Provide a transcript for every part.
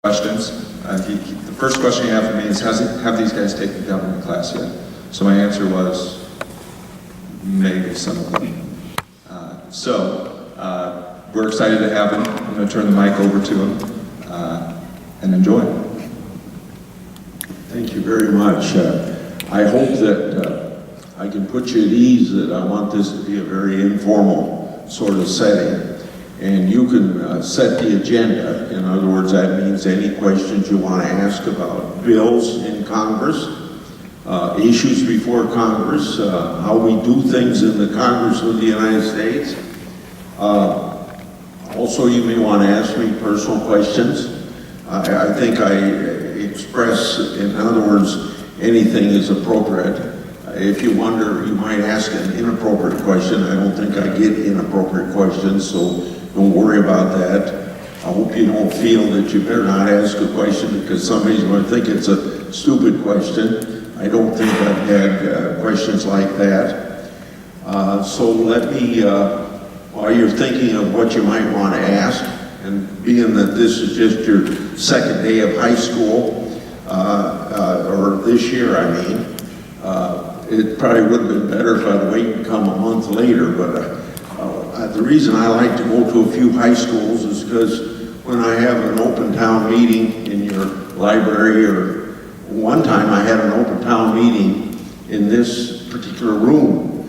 questions. The first question he had for me is, have these guys taken government class yet? So my answer was, maybe some of them. We're excited to have him. I'm going to turn the mic over to him and enjoy. Thank you very much. I hope that I can put you at ease that I want this to be a very informal sort of setting. And you can set the agenda. In other words, that means any questions you want to ask about bills in Congress, issues before Congress, how we do things in the Congress of the United States. Also, you may want to ask me personal questions. I think I express, in other words, anything is appropriate. If you wonder, you might ask an inappropriate question. I don't think I get inappropriate questions, so don't worry about that. I hope you don't feel that you better not ask a question because somebody's going to think it's a stupid question. I don't think I've had questions like that. So let me, while you're thinking of what you might want to ask, and being that this is just your second day of high school, or this year, I mean, it probably would have been better if I'd wait and come a month later, but the reason I like to go to a few high schools is because when I have an open town meeting in your library, or one time I had an open town meeting in this particular room.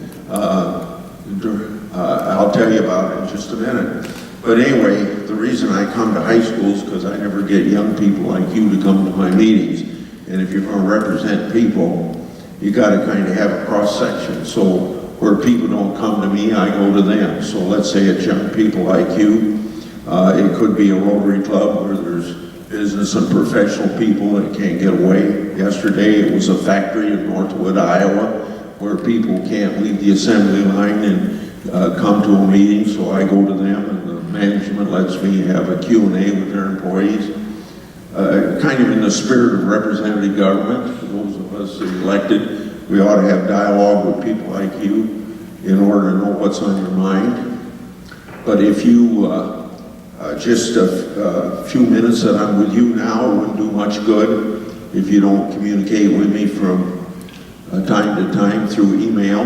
I'll tell you about it in just a minute. But anyway, the reason I come to high schools is because I never get young people like you to come to my meetings. And if you're going to represent people, you got to kind of have a cross-section. So where people don't come to me, I go to them. So let's say it's young people like you. It could be a Rotary Club where there's business and professional people that can't get away. Yesterday it was a factory in Northwood, Iowa, where people can't leave the assembly line and come to a meeting, so I go to them, and the management lets me have a Q&A with their employees. Kind of in the spirit of representative government, for those of us that are elected, we ought to have dialogue with people like you in order to know what's on your mind. But if you, just a few minutes that I'm with you now wouldn't do much good if you don't communicate with me from time to time through email.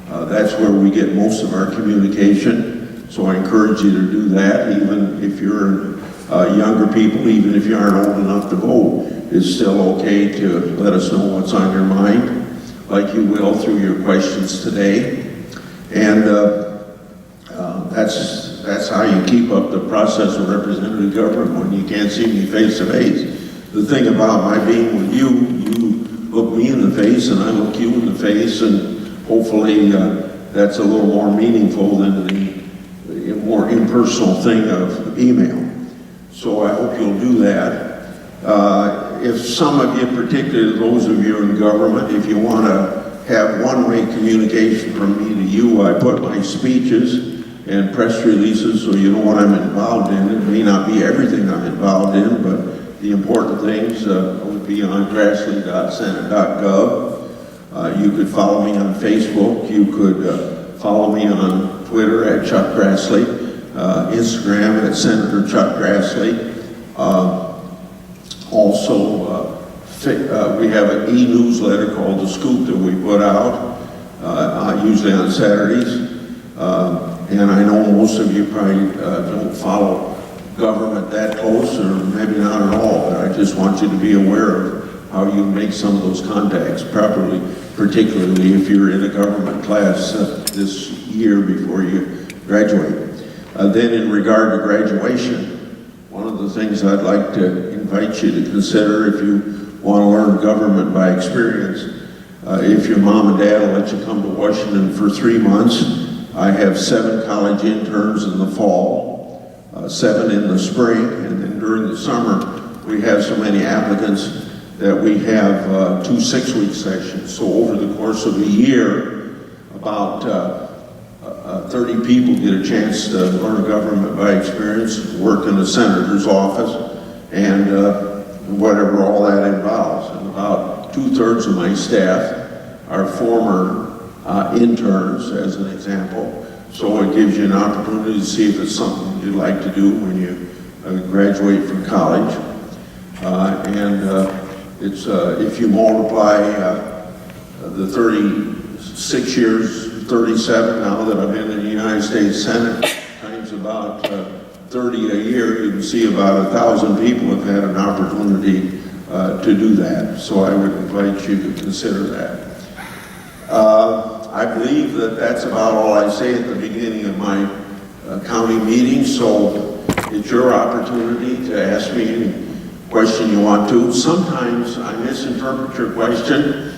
That's where we get most of our communication. So I encourage you to do that, even if you're younger people, even if you aren't old enough to vote. It's still okay to let us know what's on your mind, like you will through your questions today. And that's how you keep up the process of representative government when you can't see me face to face. The thing about my being with you, you look me in the face and I look you in the face, and hopefully that's a little more meaningful than the more impersonal thing of email. So I hope you'll do that. If some of you, particularly those of you in government, if you want to have one-way communication from me to you, I put my speeches and press releases so you know what I'm involved in. It may not be everything I'm involved in, but the important things would be on grassley.senate.gov. You could follow me on Facebook. You could follow me on Twitter at Chuck Grassley, Instagram at Senator Chuck Grassley. Also, we have an e-newsletter called The Scoop that we put out, usually on Saturdays. And I know most of you probably don't follow government that close, or maybe not at all, but I just want you to be aware of how you make some of those contacts properly, particularly if you're in a government class this year before you graduate. Then in regard to graduation, one of the things I'd like to invite you to consider if you want to learn government by experience, if your mom and dad will let you come to Washington for 3 months, I have 7 college interns in the fall, 7 in the spring, and then during the summer, we have so many applicants that we have 2 6-week sessions. So over the course of a year, about 30 people get a chance to learn government by experience, work in the senator's office, and whatever all that involves. And about 2/3 of my staff are former interns, as an example. So it gives you an opportunity to see if it's something you'd like to do when you graduate from college. It's, if you multiply the 36 years, 37 now that I've been in the United States Senate, times about 30 a year, you can see about 1,000 people have had an opportunity to do that. So I would invite you to consider that. I believe that that's about all I say at the beginning of my county meeting, so it's your opportunity to ask me any question you want to. Sometimes I misinterpret your question,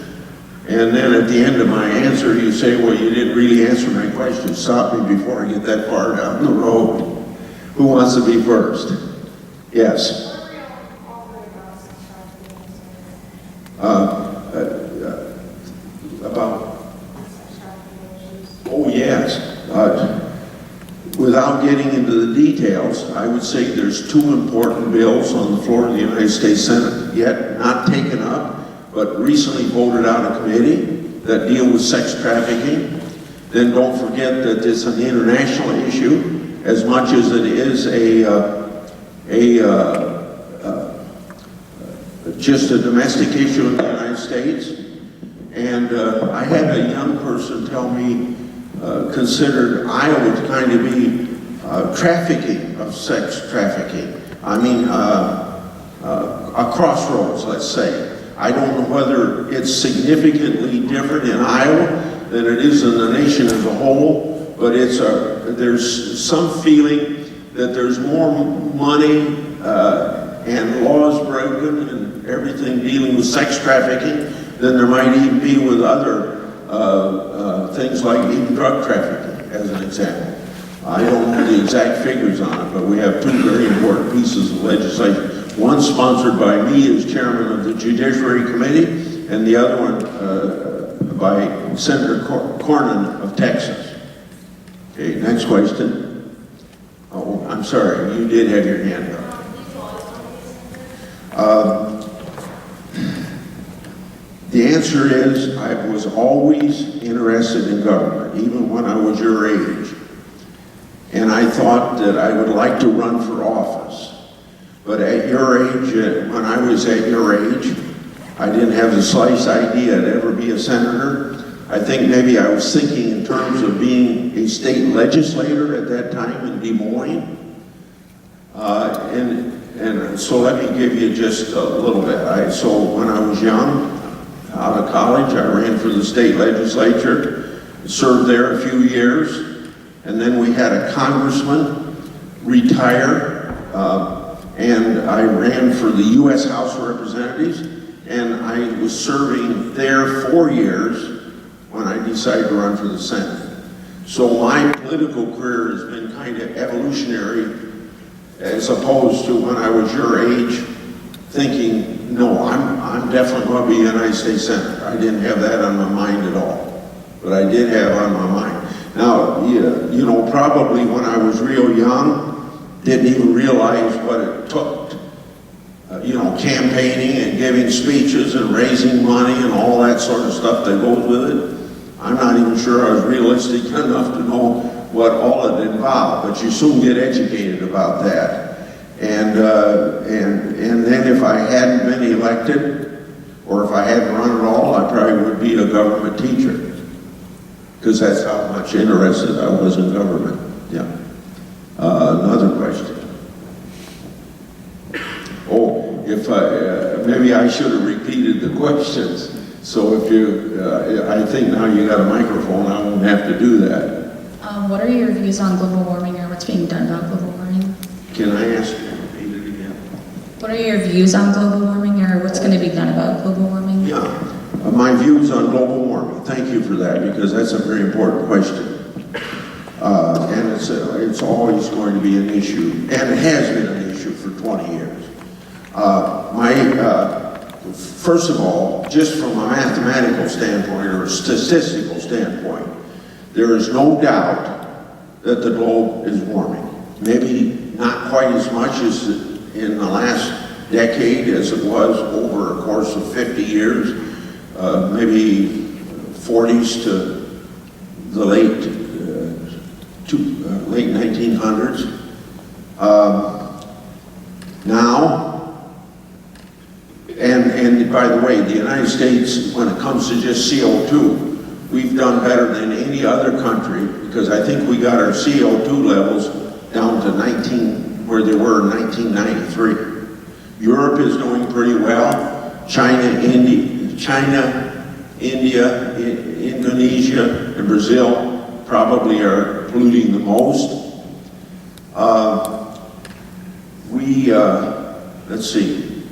and then at the end of my answer you say, well, you didn't really answer my question. Stop me before I get that far down the road. Who wants to be first? Yes. About? Oh, yes. Without getting into the details, I would say there's two important bills on the floor of the United States Senate, yet not taken up, but recently voted out of committee that deal with sex trafficking. Then don't forget that it's an international issue as much as it is just a domestic issue in the United States. And I had a young person tell me considered Iowa to kind of be trafficking of sex trafficking. I mean, a crossroads, let's say. I don't know whether it's significantly different in Iowa than it is in the nation as a whole, but there's some feeling that there's more money and laws broken and everything dealing with sex trafficking than there might even be with other things like even drug trafficking, as an example. I don't know the exact figures on it, but we have two very important pieces of legislation. One sponsored by me as chairman of the Judiciary Committee, and the other one by Senator Cornyn of Texas. Okay, next question. Oh, I'm sorry, you did have your hand up. The answer is, I was always interested in government, even when I was your age. And I thought that I would like to run for office. But at your age, when I was at your age, I didn't have the slightest idea I'd ever be a senator. I think maybe I was thinking in terms of being a state legislator at that time in Des Moines. And so let me give you just a little bit. So when I was young, out of college, I ran for the state legislature, served there a few years, and then we had a congressman retire, and I ran for the U.S. House of Representatives, and I was serving there 4 years when I decided to run for the Senate. So my political career has been kind of evolutionary, as opposed to when I was your age, thinking, no, I'm definitely going to be a United States Senator. I didn't have that on my mind at all, but I did have on my mind. Now, you know, probably when I was real young, didn't even realize what it took, you know, campaigning and giving speeches and raising money and all that sort of stuff that goes with it. I'm not even sure I was realistic enough to know what all it involved, but you soon get educated about that. And then if I hadn't been elected, or if I hadn't run at all, I probably would be a government teacher, because that's how much interested I was in government. Yeah. Another question. Oh, if maybe I should have repeated the questions. So if you, I think now you got a microphone, I won't have to do that. What are your views on global warming, or what's being done about global warming? Can I ask you to repeat it again? What are your views on global warming, or what's going to be done about global warming? Yeah, my views on global warming. Thank you for that, because that's a very important question. And it's always going to be an issue, and it has been an issue for 20 years. First of all, just from a mathematical standpoint or a statistical standpoint, there is no doubt that the globe is warming. Maybe not quite as much as in the last decade as it was over a course of 50 years, maybe 40s to the late 1900s. Now, And by the way, the United States, when it comes to just CO2, we've done better than any other country, because I think we got our CO2 levels down to where they were in 1993. Europe is doing pretty well. China, India, Indonesia, and Brazil probably are polluting the most. Let's see.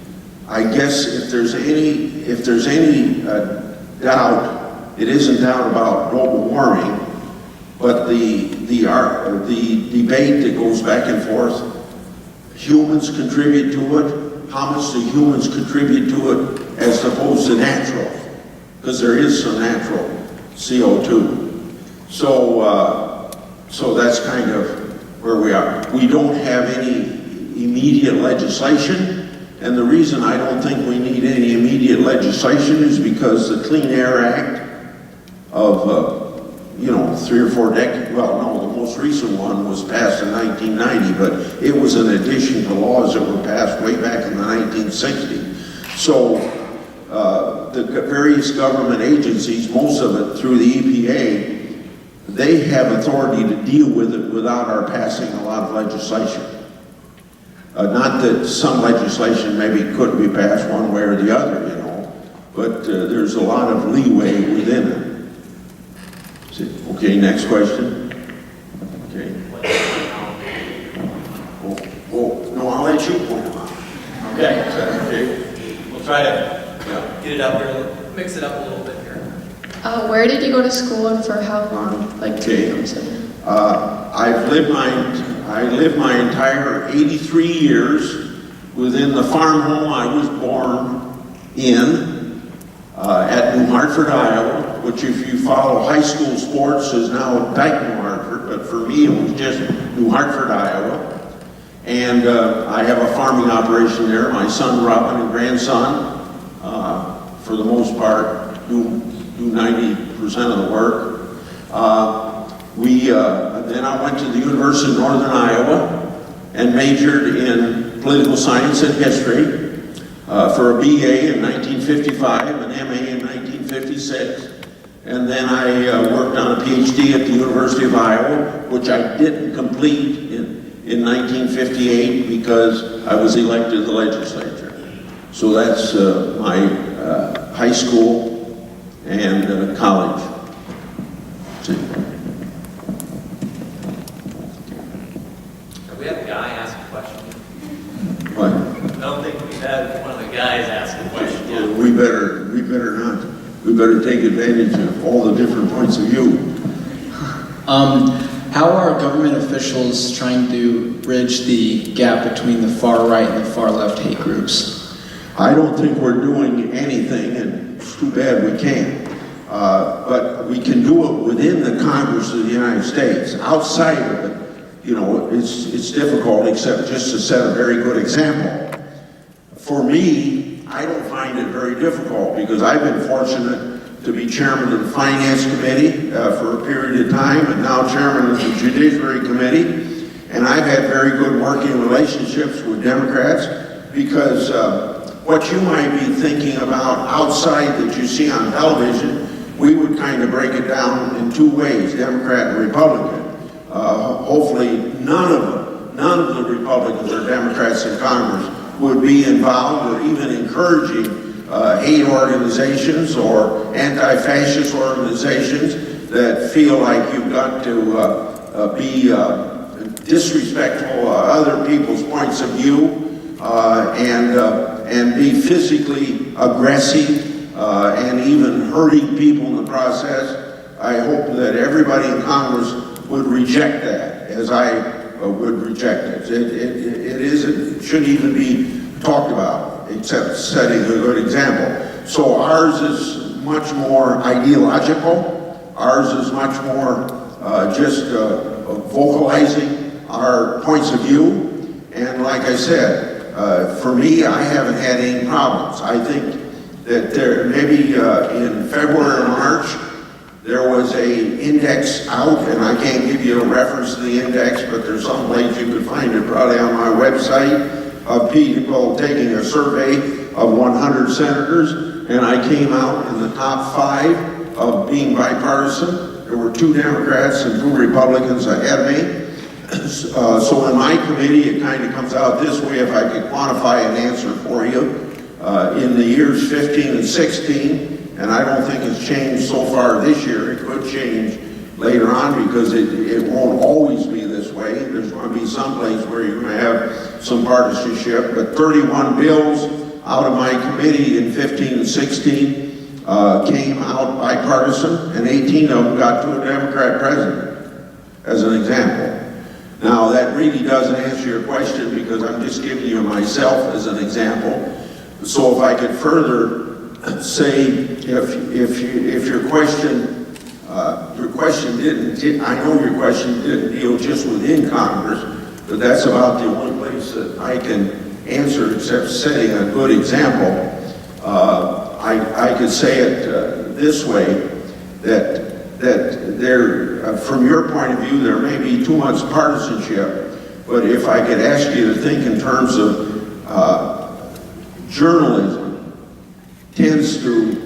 I guess if there's any doubt, it isn't doubt about global warming, but the debate that goes back and forth, humans contribute to it, how much do humans contribute to it as opposed to natural, because there is some natural CO2. So that's kind of where we are. We don't have any immediate legislation, and the reason I don't think we need any immediate legislation is because the Clean Air Act of 3 or 4 decades, well, no, the most recent one was passed in 1990, but it was an addition to laws that were passed way back in the 1960s. So the various government agencies, most of it through the EPA, they have authority to deal with it without our passing a lot of legislation. Not that some legislation maybe couldn't be passed one way or the other, but there's a lot of leeway within it. Okay, next question. Okay. No, I'll let you point them out. Okay. Okay. We'll try to get it up here, mix it up a little bit here. Where did you go to school and for how long? Like 2 Okay. years? I lived my entire 83 years within the farm home I was born in at New Hartford, Iowa, which if you follow high school sports is now Dayton, New Hartford, but for me it was just New Hartford, Iowa. And I have a farming operation there. My son Robin and grandson, for the most part, do 90% of the work. Then I went to the University of Northern Iowa and majored in political science and history for a BA in 1955, an MA in 1956. And then I worked on a PhD at the University of Iowa, which I didn't complete in 1958 because I was elected to the legislature. So that's my high school and college. We have a guy ask a question. What? I don't think we've had one of the guys ask a question yet. We better not. We better take advantage of all the different points of view. How are government officials trying to bridge the gap between the far right and the far left hate groups? I don't think we're doing anything, and it's too bad we can't. But we can do it within the Congress of the United States. Outside of it, it's difficult, except just to set a very good example. For me, I don't find it very difficult because I've been fortunate to be chairman of the Finance Committee for a period of time, and now chairman of the Judiciary Committee. And I've had very good working relationships with Democrats because what you might be thinking about outside that you see on television, we would kind of break it down in 2 ways, Democrat and Republican. Hopefully none of the Republicans or Democrats in Congress would be involved or even encouraging hate organizations or anti-fascist organizations that feel like you've got to be disrespectful of other people's points of view and be physically aggressive and even hurting people in the process. I hope that everybody in Congress would reject that, as I would reject it. It shouldn't even be talked about, except setting a good example. So ours is much more ideological. Ours is much more just vocalizing our points of view. And like I said, for me, I haven't had any problems. I think that there, maybe in February or March, there was a index out, and I can't give you a reference to the index, but there's some place you could find it, probably on my website, of people taking a survey of 100 senators, and I came out in the top 5 of being bipartisan. There were 2 Democrats and 2 Republicans ahead of me. So in my committee, it kind of comes out this way, if I could quantify an answer for you. In the years 15 and 16, and I don't think it's changed so far this year. It could change later on because it won't always be this way. There's going to be some place where you're going to have some partisanship, but 31 bills out of my committee in 15 and 16 came out bipartisan, and 18 of them got to a Democrat president, as an example. Now, that really doesn't answer your question because I'm just giving you myself as an example. So if I could further say, if your question didn't, I know your question didn't deal just within Congress, but that's about the only place that I can answer except setting a good example. I could say it this way, that there, from your point of view, there may be too much partisanship, but if I could ask you to think in terms of journalism tends to,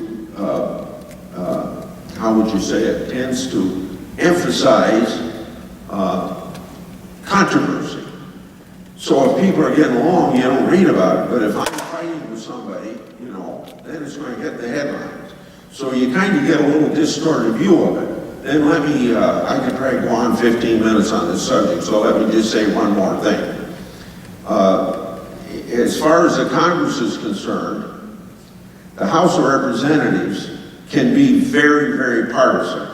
how would you say it, tends to emphasize controversy. So if people are getting along, you don't read about it, but if I'm fighting with somebody, you know, then it's going to get the headlines. So you kind of get a little distorted view of it. Then let me, I could probably go on 15 minutes on this subject, so let me just say one more thing. As far as the Congress is concerned, the House of Representatives can be very, very partisan.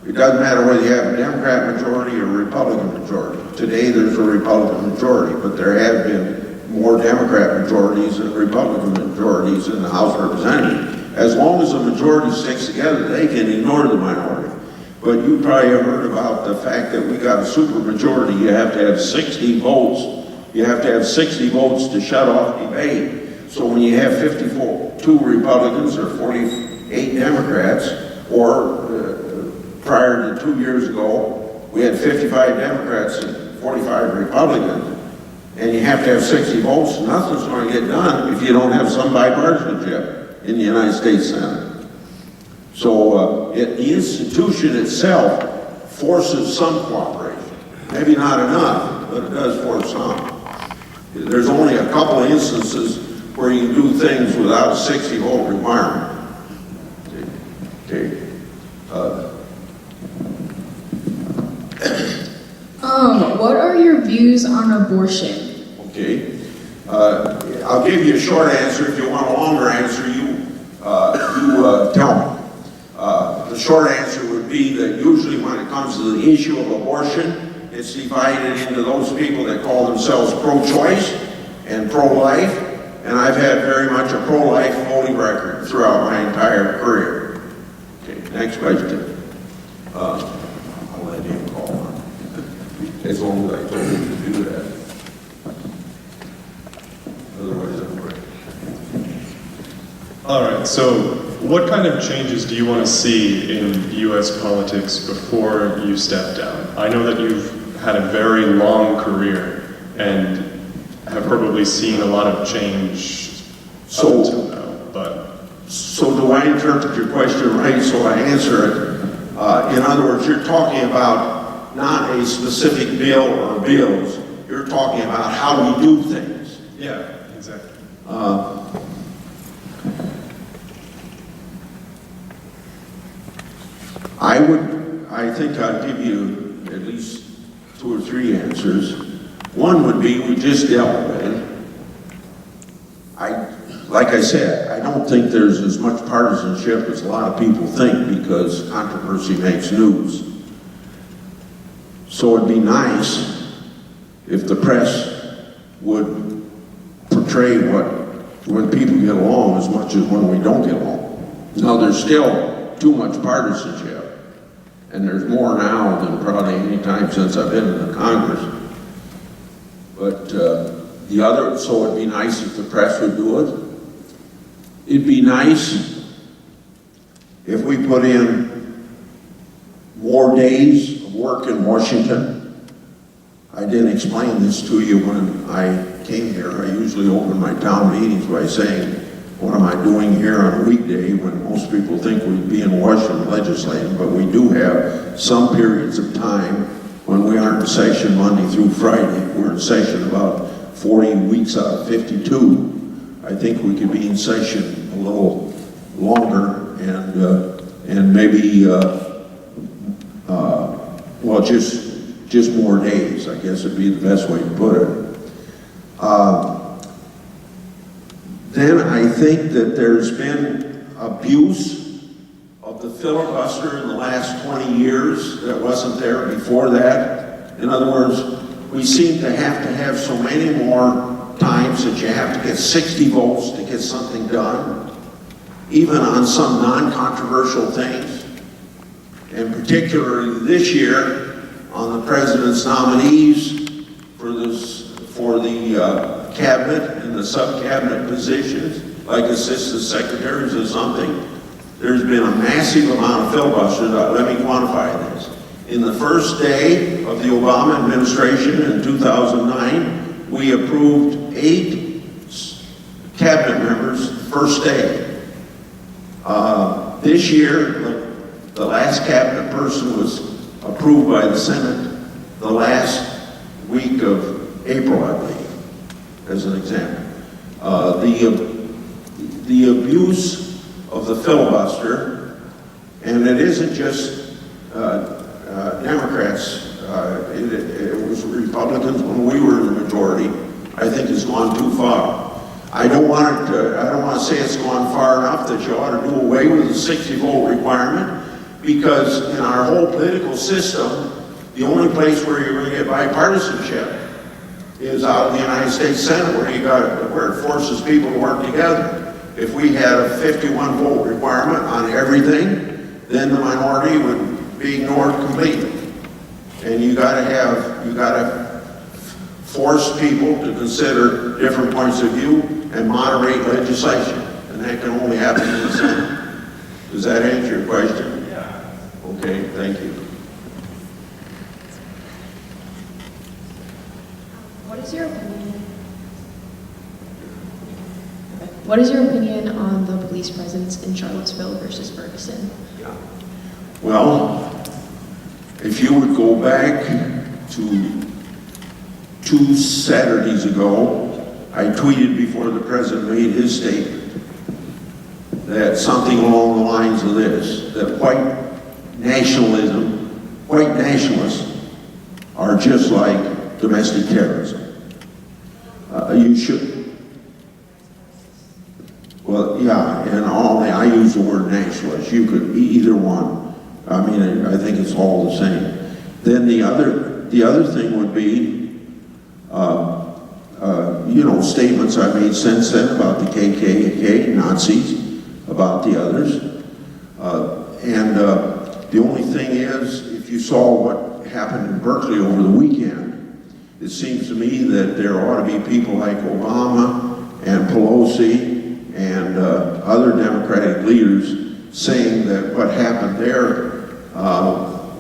It doesn't matter whether you have a Democrat majority or a Republican majority. Today there's a Republican majority, but there have been more Democrat majorities than Republican majorities in the House of Representatives. As long as the majority sticks together, they can ignore the minority. But you probably have heard about the fact that we got a super majority. You have to have 60 votes. You have to have 60 votes to shut off debate. So when you have 52 Republicans or 48 Democrats, or prior to 2 years ago, we had 55 Democrats and 45 Republicans, and you have to have 60 votes, nothing's going to get done if you don't have some bipartisanship in the United States Senate. So the institution itself forces some cooperation. Maybe not enough, but it does force some. There's only a couple of instances where you can do things without a 60 vote requirement. Okay. What are your views on abortion? Okay. I'll give you a short answer. If you want a longer answer, you tell me. The short answer would be that usually when it comes to the issue of abortion, it's divided into those people that call themselves pro-choice and pro-life, and I've had very much a pro-life voting record throughout my entire career. Okay, next question. I'll let him call on. As long as I told him to do that. Otherwise, I'm ready. All right, so what kind of changes do you want to see in U.S. politics before you step down? I know that you've had a very long career and have probably seen a lot of change up until now, but... So do I interpret your question right so I answer it? In other words, you're talking about not a specific bill or bills, you're talking about how we do things. Yeah, exactly. I think I'd give you at least 2 or 3 answers. One would be we just dealt with it. Like I said, I don't think there's as much partisanship as a lot of people think because controversy makes news. So it'd be nice if the press would portray when people get along as much as when we don't get along. Now there's still too much partisanship. And there's more now than probably any time since I've been in the Congress. But so it'd be nice if the press would do it. It'd be nice if we put in more days of work in Washington. I didn't explain this to you when I came here, I usually open my town meetings by saying, what am I doing here on a weekday when most people think we'd be in Washington legislating, but we do have some periods of time when we aren't in session Monday through Friday. We're in session about 40 weeks out of 52. I think we could be in session a little longer and maybe, well, just more days, I guess would be the best way to put it. Then I think that there's been abuse of the filibuster in the last 20 years that wasn't there before that. In other words, we seem to have so many more times that you have to get 60 votes to get something done, even on some non-controversial things. And particularly this year, on the president's nominees for the cabinet and the sub-cabinet positions, like assistant secretaries or something, there's been a massive amount of filibusters. Let me quantify this. In the first day of the Obama administration in 2009, we approved 8 cabinet members first day. This year, the last cabinet person was approved by the Senate the last week of April, I believe, as an example. The abuse of the filibuster, and it isn't just Democrats, it was Republicans when we were in the majority, I think has gone too far. I don't want to say it's gone far enough that you ought to do away with the 60 vote requirement, because in our whole political system, the only place where you're going to get bipartisanship is out in the United States Senate, where it forces people to work together. If we had a 51 vote requirement on everything, then the minority would be ignored completely. And you got to force people to consider different points of view and moderate legislation, and that can only happen in the Senate. Does that answer your question? Yeah. Okay, thank you. What is your opinion on the police presence in Charlottesville versus Ferguson? Yeah. Well, if you would go back to 2 Saturdays ago, I tweeted before the president made his statement that something along the lines of this, that white nationalists are just like domestic terrorism. You should, well, yeah, and I use the word nationalist. You could be either one. I mean, I think it's all the same. Then the other thing would be, statements I made since then about the KKK, Nazis, about the others. The only thing is, if you saw what happened in Berkeley over the weekend, it seems to me that there ought to be people like Obama and Pelosi and other Democratic leaders saying that what happened there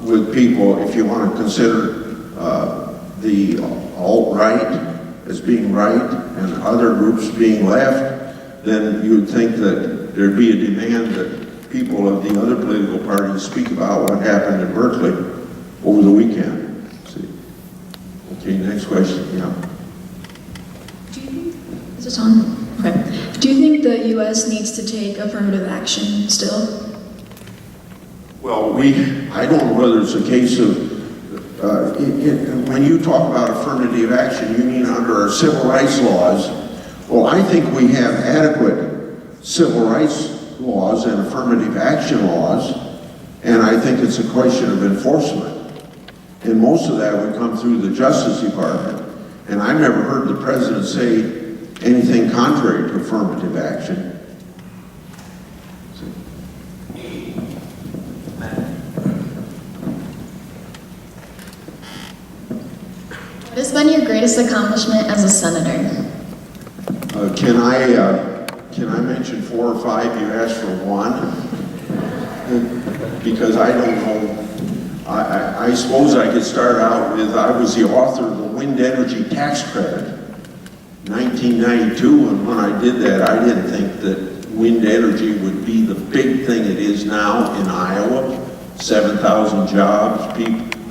with people, if you want to consider the alt-right as being right and other groups being left, then you would think that there'd be a demand that people of the other political parties speak about what happened in Berkeley over the weekend. See? Okay, next question, yeah. Is this on? Okay. Do you think the U.S. needs to take affirmative action still? Well, I don't know whether it's a case of, when you talk about affirmative action, you mean under our civil rights laws. Well, I think we have adequate civil rights laws and affirmative action laws, and I think it's a question of enforcement. And most of that would come through the Justice Department. And I've never heard the president say anything contrary to affirmative action. What has been your greatest accomplishment as a senator? Can I mention 4 or 5? You asked for 1. Because I don't know. I suppose I could start out with, I was the author of the wind energy tax credit. 1992, and when I did that, I didn't think that wind energy would be the big thing it is now in Iowa. 7,000 jobs,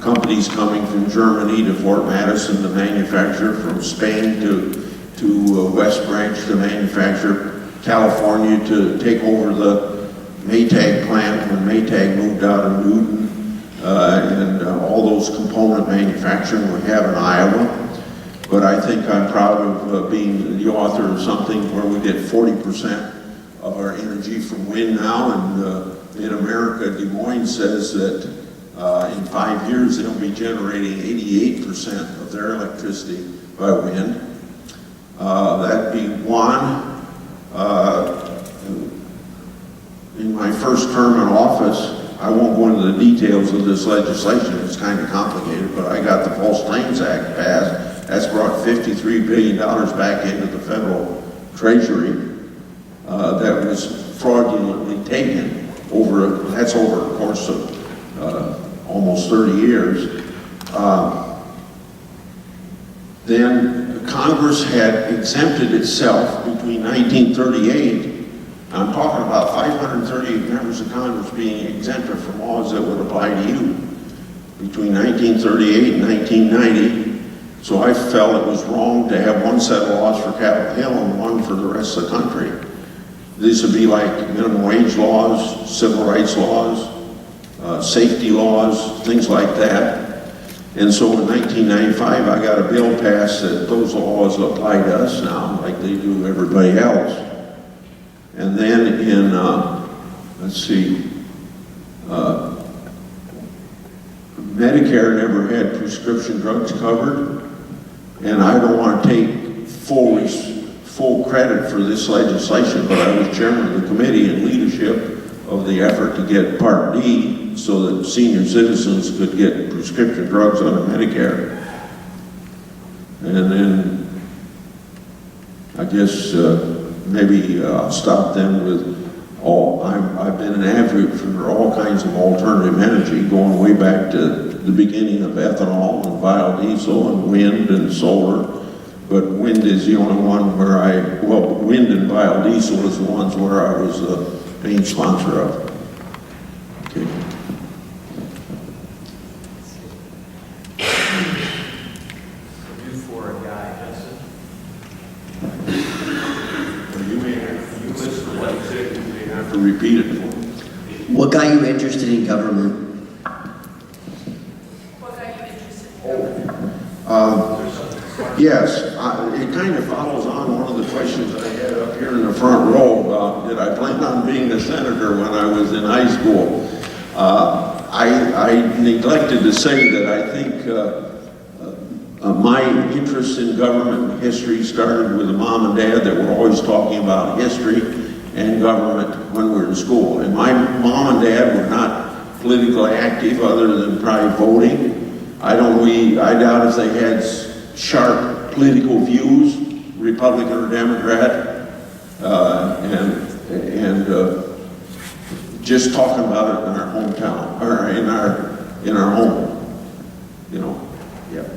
companies coming from Germany to Fort Madison to manufacture, from Spain to West Branch to manufacture, California to take over the Maytag plant when Maytag moved out of Newton, and all those component manufacturing we have in Iowa. But I think I'm proud of being the author of something where we get 40% of our energy from wind now, and in America, Des Moines says that in 5 years they'll be generating 88% of their electricity by wind. That'd be one. In my first term in office, I won't go into the details of this legislation, it's kind of complicated, but I got the False Claims Act passed. That's brought $53 billion back into the federal treasury that was fraudulently taken that's over a course of almost 30 years. Then Congress had exempted itself between 1938, I'm talking about 538 members of Congress being exempted from laws that would apply to you between 1938 and 1990. So I felt it was wrong to have one set of laws for Capitol Hill and one for the rest of the country. These would be like minimum wage laws, civil rights laws, safety laws, things like that. And so in 1995, I got a bill passed that those laws apply to us now, like they do everybody else. And then in, Medicare never had prescription drugs covered, and I don't want to take full credit for this legislation, but I was chairman of the committee and leadership of the effort to get Part D so that senior citizens could get prescription drugs under Medicare. And then I guess maybe I'll stop then with I've been an advocate for all kinds of alternative energy, going way back to the beginning of ethanol and biodiesel and wind and solar. But wind is the only one where wind and biodiesel is the ones where I was the main sponsor of. Okay. Do for a guy, Justin. You listen to what he said, you may have to repeat it for me. What got you interested in government? What got you interested in government? Yes, it kind of follows on one of the questions I had up here in the front row about did I plan on being a senator when I was in high school. I neglected to say that I think my interest in government history started with a mom and dad that were always talking about history and government when we were in school. And my mom and dad were not politically active other than probably voting. I doubt if they had sharp political views, Republican or Democrat, and just talking about it in our hometown or in our home, yeah.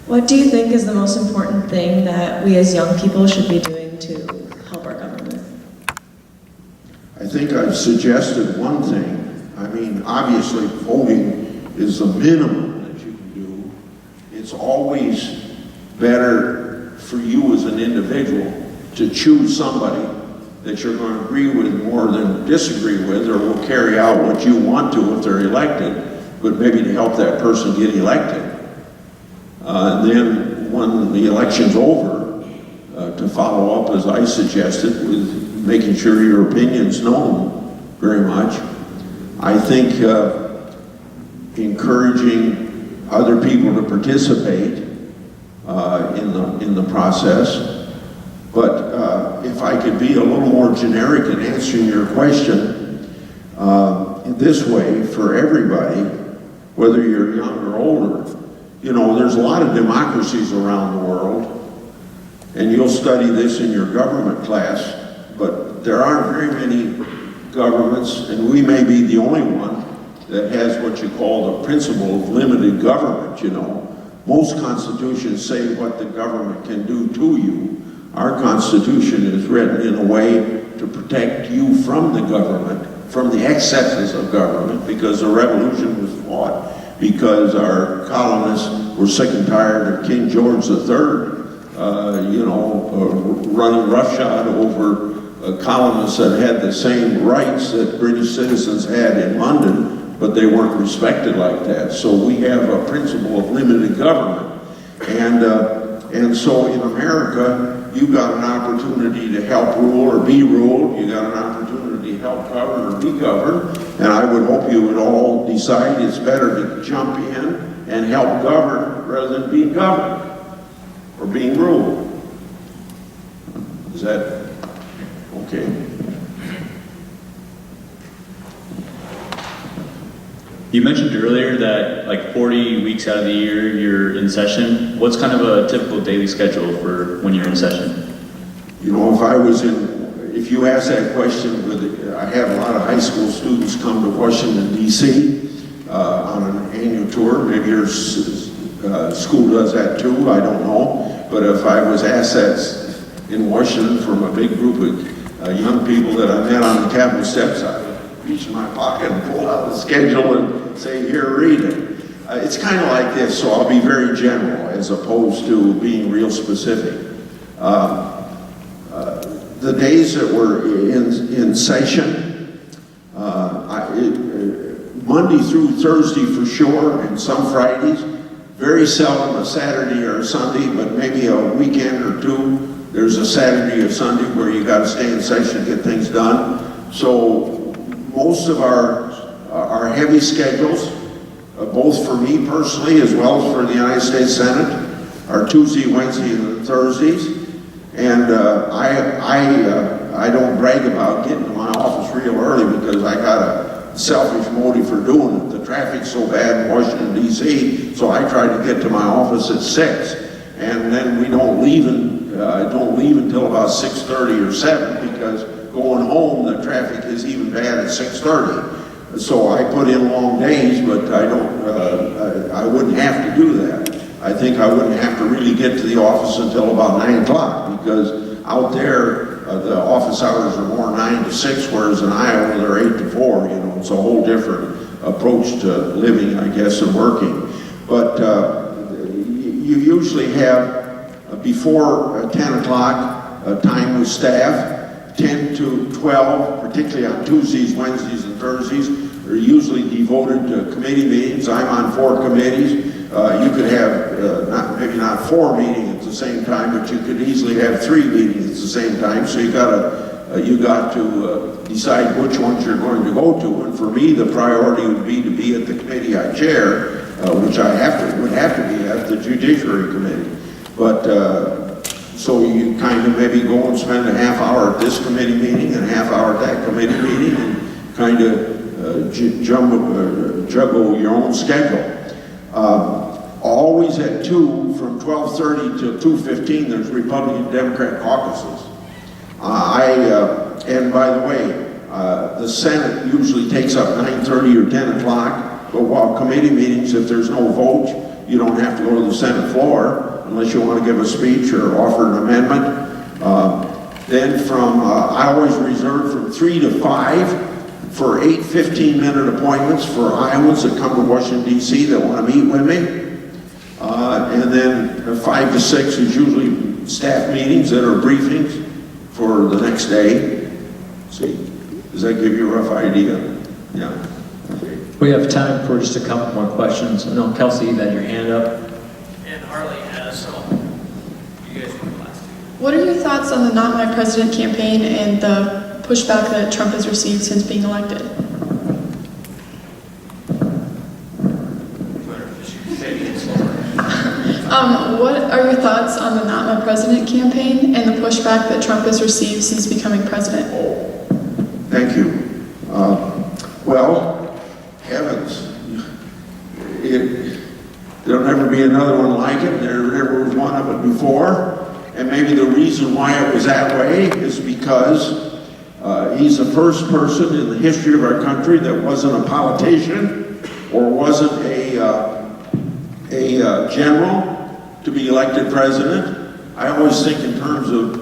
What do you think is the most important thing that we as young people should be doing to help our government? I think I've suggested one thing. I mean, obviously voting is the minimum that you can do. It's always better for you as an individual to choose somebody that you're going to agree with more than disagree with, or will carry out what you want to if they're elected, but maybe to help that person get elected. And then when the election's over, to follow up as I suggested with making sure your opinion's known very much. I think encouraging other people to participate in the process. But if I could be a little more generic in answering your question, this way for everybody, whether you're young or older, there's a lot of democracies around the world, and you'll study this in your government class, but there aren't very many governments, and we may be the only one that has what you call the principle of limited government, most constitutions say what the government can do to you. Our Constitution is written in a way to protect you from the government, from the excesses of government, because the revolution was fought because our colonists were sick and tired of King George III, running roughshod over colonists that had the same rights that British citizens had in London, but they weren't respected like that. So we have a principle of limited government. And so in America, you got an opportunity to help rule or be ruled. You got an opportunity to help govern or be governed. And I would hope you would all decide it's better to jump in and help govern rather than being governed or being ruled. Is that okay? You mentioned earlier that like 40 weeks out of the year you're in session. What's kind of a typical daily schedule for when you're in session? You know, if you ask that question, I have a lot of high school students come to Washington, D.C. On an annual tour. Maybe your school does that too, I don't know. But if I was asked that in Washington from a big group of young people that I met on the Capitol steps, I would reach in my pocket and pull out the schedule and say, here, read it. It's kind of like this, so I'll be very general as opposed to being real specific. The days that we're in session, Monday through Thursday for sure, and some Fridays, very seldom a Saturday or a Sunday, but maybe a weekend or two, there's a Saturday or Sunday where you got to stay in session to get things done. So most of our heavy schedules, both for me personally as well as for the United States Senate, are Tuesday, Wednesday, and Thursdays. And I don't brag about getting to my office real early because I got a selfish motive for doing it. The traffic's so bad in Washington, D.C., so I try to get to my office at 6. And then we don't leave until about 6:30 or 7 because going home, the traffic is even bad at 6:30. So I put in long days, but I wouldn't have to do that. I think I wouldn't have to really get to the office until about 9 o'clock because out there, the office hours are more 9 to 6, whereas in Iowa, they're 8 to 4. You know, it's a whole different approach to living, I guess, and working. But you usually have, before 10 o'clock, time with staff. 10 to 12, particularly on Tuesdays, Wednesdays, and Thursdays, are usually devoted to committee meetings. I'm on 4 committees. You could have, maybe not 4 meetings at the same time, but you could easily have 3 meetings at the same time. So you got to decide which ones you're going to go to. And for me, the priority would be to be at the committee I chair, which would have to be at the Judiciary Committee. But so you kind of maybe go and spend a half hour at this committee meeting and a half hour at that committee meeting, and kind of juggle your own schedule. Always at 2, from 12:30 to 2:15, there's Republican Democrat caucuses. And by the way, the Senate usually takes up 9:30 or 10 o'clock, but while committee meetings, if there's no vote, you don't have to go to the Senate floor unless you want to give a speech or offer an amendment. Then I always reserve from 3 to 5 for 8 15-minute appointments for Iowans that come to Washington, D.C. that want to meet with me. And then 5 to 6 is usually staff meetings that are briefings for the next day. See, does that give you a rough idea? Yeah. Okay. We have time for just a couple more questions. I know Kelsey, you had your hand up. And Harley has, so you guys were the last two. What are your thoughts on the Not My President campaign and the pushback that Trump has received since being elected? What are your thoughts on the Not My President campaign and the pushback that Trump has received since becoming president? Thank you. Well, heavens, there'll never be another one like it. There never was one of it before. And maybe the reason why it was that way is because he's the first person in the history of our country that wasn't a politician or wasn't a general to be elected president. I always think in terms of,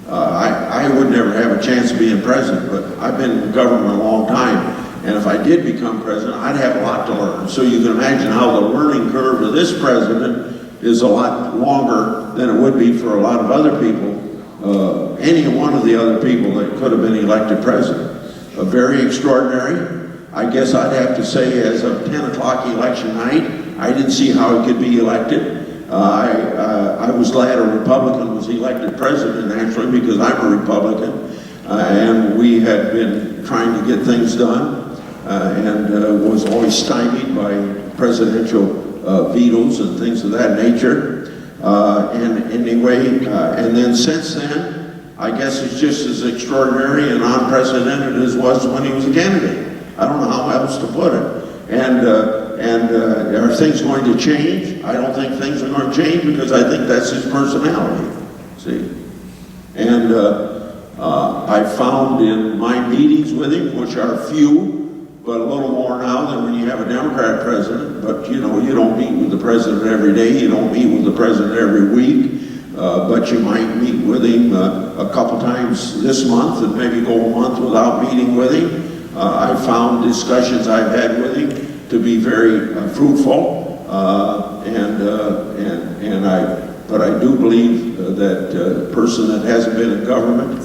I would never have a chance of being president, but I've been in government a long time. And if I did become president, I'd have a lot to learn. So you can imagine how the learning curve of this president is a lot longer than it would be for a lot of other people, any one of the other people that could have been elected president. Very extraordinary. I guess I'd have to say as of 10 o'clock election night, I didn't see how he could be elected. I was glad a Republican was elected president, actually, because I'm a Republican. And we had been trying to get things done. And was always stymied by presidential vetoes and things of that nature. And anyway, and then since then, I guess it's just as extraordinary and unprecedented as was when he was a candidate. I don't know how else to put it. And are things going to change? I don't think things are going to change because I think that's his personality. See? And I found in my meetings with him, which are few, but a little more now than when you have a Democrat president. But you know, you don't meet with the president every day, you don't meet with the president every week, but you might meet with him a couple times this month and maybe go a month without meeting with him. I found discussions I've had with him to be very fruitful, but I do believe that a person that hasn't been in government,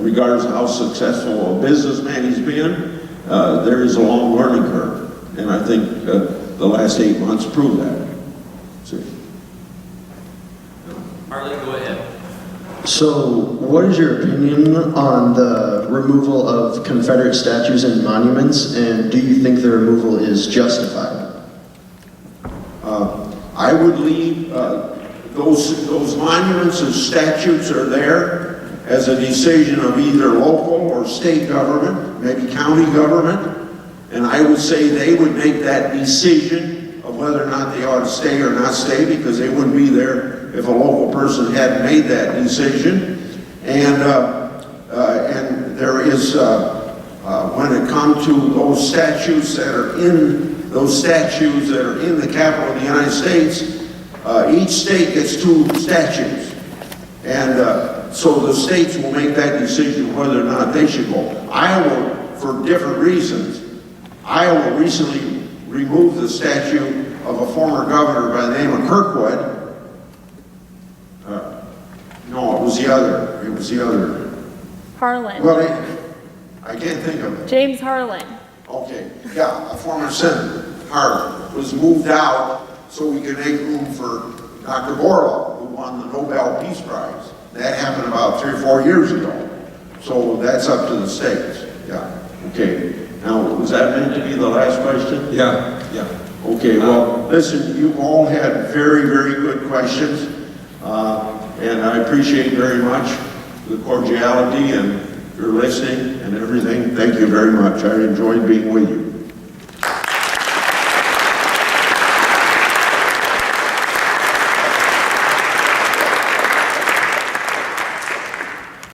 regardless of how successful a businessman he's been, there is a long learning curve, and I think the last 8 months prove that. See? Harlan, go ahead. So, what is your opinion on the removal of Confederate statues and monuments, and do you think the removal is justified? I would leave those monuments and statues are there as a decision of either local or state government, maybe county government, and I would say they would make that decision of whether or not they ought to stay or not stay, because they wouldn't be there if a local person hadn't made that decision. And there is, when it comes to those statues that are in the capital of the United States, each state gets 2 statues. And so the states will make that decision whether or not they should go. Iowa, for different reasons, Iowa recently removed the statue of a former governor by the name of Kirkwood. No, it was the other. It was the other. Harlan. Well, I can't think of it. James Harlan. Okay, yeah, a former senator, Harlan, was moved out so we could make room for Dr. Borlaug, who won the Nobel Peace Prize. That happened about 3 or 4 years ago. So that's up to the states. Yeah. Okay. Now, was that meant to be the last question? Yeah. Okay, well, listen, you've all had very, very good questions. And I appreciate very much the cordiality and your listening and everything. Thank you very much. I enjoyed being with you.